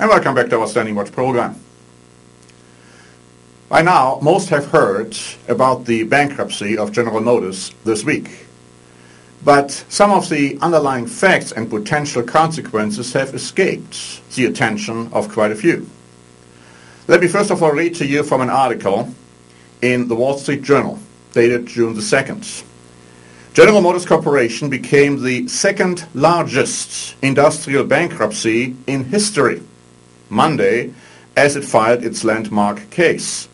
and welcome back to our Standing Watch program. By now, most have heard about the bankruptcy of General Motors this week. But some of the underlying facts and potential consequences have escaped the attention of quite a few. Let me first of all read to you from an article in the Wall Street Journal, dated June the 2nd. General Motors Corporation became the second largest industrial bankruptcy in history Monday as it filed its landmark case.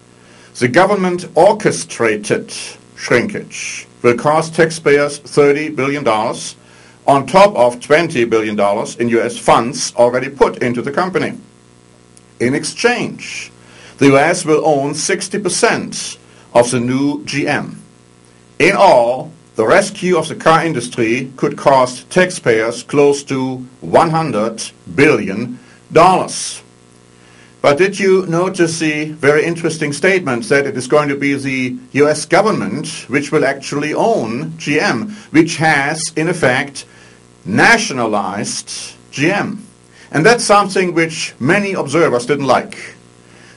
The government-orchestrated shrinkage will cost taxpayers $30 billion on top of $20 billion in U.S. funds already put into the company. In exchange, the U.S. will own 60% of the new GM. In all, the rescue of the car industry could cost taxpayers close to $100 billion. But did you notice the very interesting statement that it is going to be the U.S. government which will actually own GM, which has, in effect, nationalized GM? And that's something which many observers didn't like.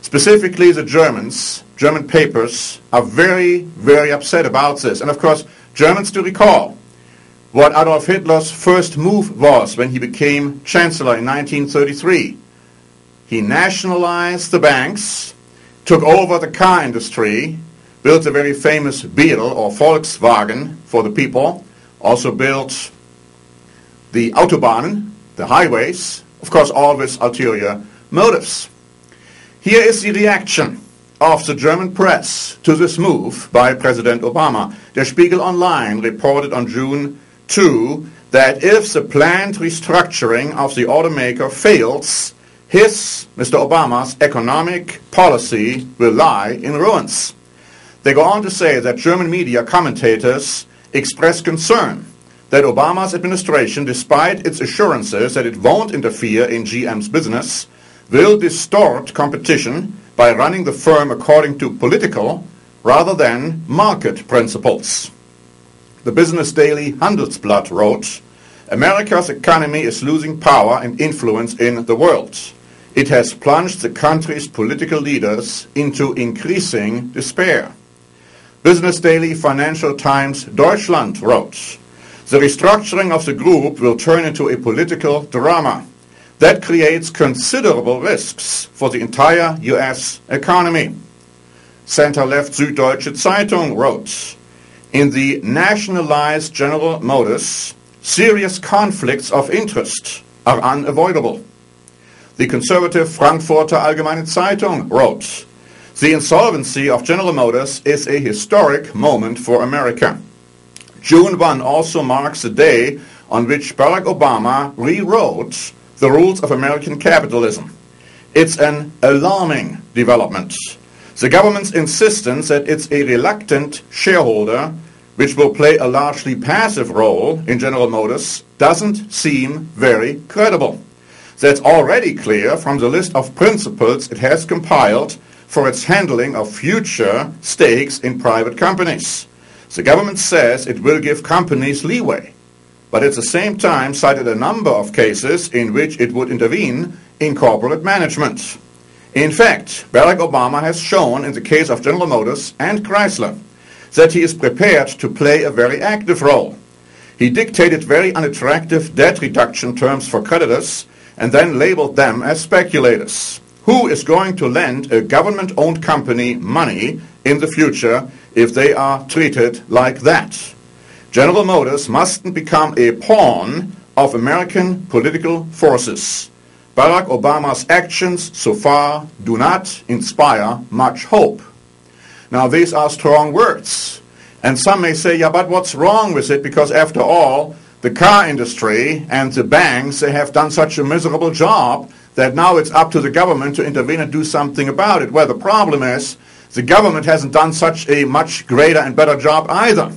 Specifically, the German papers are very, very upset about this. And of course, Germans do recall what Adolf Hitler's first move was when he became chancellor in 1933. He nationalized the banks, took over the car industry, built the very famous Beetle or Volkswagen for the people, also built the Autobahnen, the highways, of course all with ulterior motives. Here is the reaction of the German press to this move by President Obama. Der Spiegel Online reported on June 2 that if the planned restructuring of the automaker fails, Mr. Obama's economic policy will lie in ruins. They go on to say that German media commentators express concern that Obama's administration, despite its assurances that it won't interfere in GM's business, will distort competition by running the firm according to political rather than market principles. The Business Daily Handelsblatt wrote, "America's economy is losing power and influence in the world. It has plunged the country's political leaders into increasing despair." Business Daily Financial Times Deutschland wrote, "The restructuring of the group will turn into a political drama that creates considerable risks for the entire U.S. economy." Center-left Süddeutsche Zeitung wrote, "In the nationalized General Motors, serious conflicts of interest are unavoidable." The conservative Frankfurter Allgemeine Zeitung wrote, "The insolvency of General Motors is a historic moment for America." June 1 also marks the day on which Barack Obama rewrote the rules of American capitalism. It's an alarming development. The government's insistence that it's a reluctant shareholder which will play a largely passive role in General Motors doesn't seem very credible. That's already clear from the list of principles it has compiled for its handling of future stakes in private companies. The government says it will give companies leeway, but at the same time cited a number of cases in which it would intervene in corporate management. In fact, Barack Obama has shown in the case of General Motors and Chrysler that he is prepared to play a very active role. He dictated very unattractive debt reduction terms for creditors and then labeled them as speculators. Who is going to lend a government-owned company money in the future if they are treated like that? General Motors mustn't become a pawn of American political forces. Barack Obama's actions so far do not inspire much hope. Now, these are strong words. And some may say, yeah, but what's wrong with it? Because after all, the car industry and the banks, they have done such a miserable job that now it's up to the government to intervene and do something about it. Well, the problem is the government hasn't done such a much greater and better job either.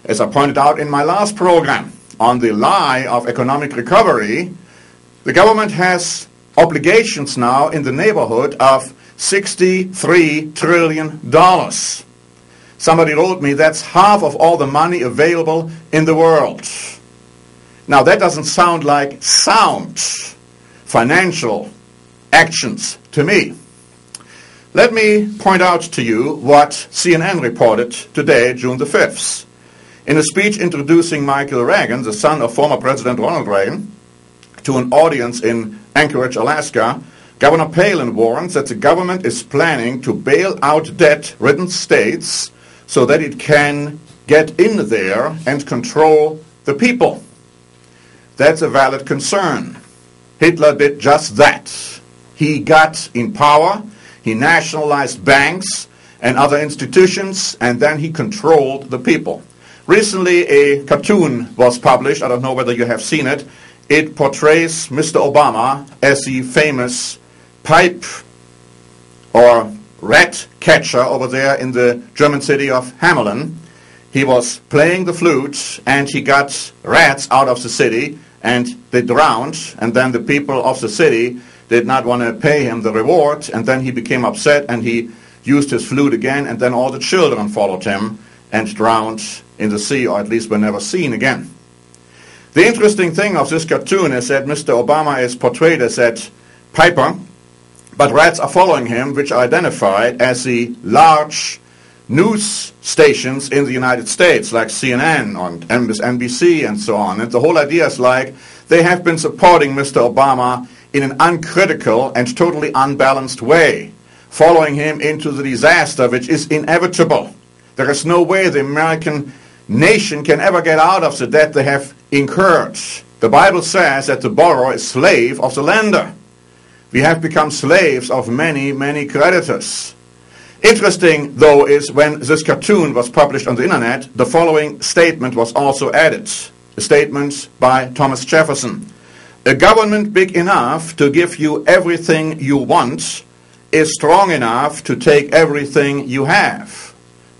As I pointed out in my last program on the lie of economic recovery, the government has obligations now in the neighborhood of $63 trillion. Somebody wrote me that's half of all the money available in the world. Now that doesn't sound like sound financial actions to me. Let me point out to you what CNN reported today, June the 5th. In a speech introducing Michael Reagan, the son of former President Ronald Reagan, to an audience in Anchorage, Alaska, Governor Palin warns that the government is planning to bail out debt-ridden states so that it can get in there and control the people. That's a valid concern. Hitler did just that. He got in power, he nationalized banks and other institutions, and then he controlled the people. Recently, a cartoon was published. I don't know whether you have seen it. It portrays Mr. Obama as the famous pipe or rat catcher over there in the German city of Hamelin. He was playing the flute and he got rats out of the city and they drowned, and then the people of the city did not want to pay him the reward, and then he became upset and he used his flute again, and then all the children followed him and drowned in the sea, or at least were never seen again. The interesting thing of this cartoon is that Mr. Obama is portrayed as that piper, but rats are following him, which are identified as the large news stations in the United States, like CNN and NBC and so on. And the whole idea is like they have been supporting Mr. Obama in an uncritical and totally unbalanced way, following him into the disaster which is inevitable. There is no way the American nation can ever get out of the debt they have incurred. The Bible says that the borrower is slave of the lender. We have become slaves of many, many creditors. Interesting, though, is when this cartoon was published on the internet, the following statement was also added. A statement by Thomas Jefferson. A government big enough to give you everything you want is strong enough to take everything you have.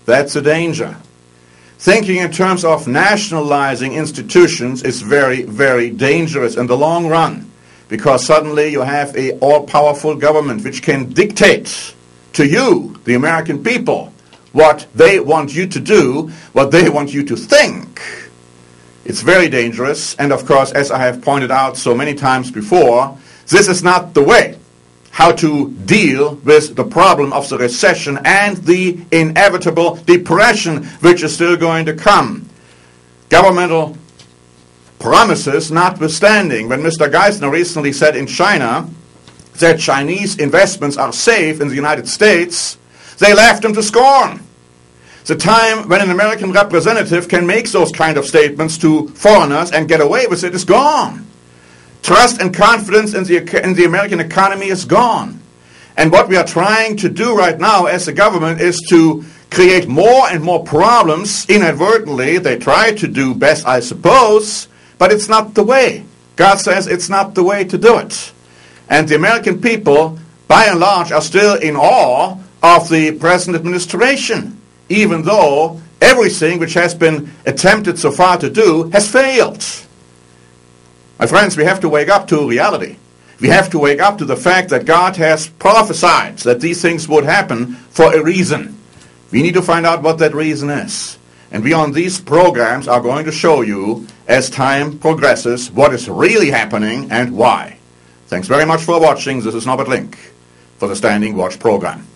That's a danger. Thinking in terms of nationalizing institutions is very, very dangerous in the long run, because suddenly you have an all-powerful government which can dictate to you, the American people, what they want you to do, what they want you to think. It's very dangerous, and of course, as I have pointed out so many times before, this is not the way how to deal with the problem of the recession and the inevitable depression which is still going to come. Governmental promises notwithstanding, when Mr. Geithner recently said in China that Chinese investments are safe in the United States, they laughed him to scorn. The time when an American representative can make those kind of statements to foreigners and get away with it is gone. Trust and confidence in the American economy is gone. And what we are trying to do right now as a government is to create more and more problems inadvertently. They try to do best, I suppose, but it's not the way. God says it's not the way to do it. And the American people, by and large, are still in awe of the present administration, even though everything which has been attempted so far to do has failed. My friends, we have to wake up to reality. We have to wake up to the fact that God has prophesied that these things would happen for a reason. We need to find out what that reason is. And we on these programs are going to show you, as time progresses, what is really happening and why. Thanks very much for watching. This is Norbert Link for the Standing Watch program.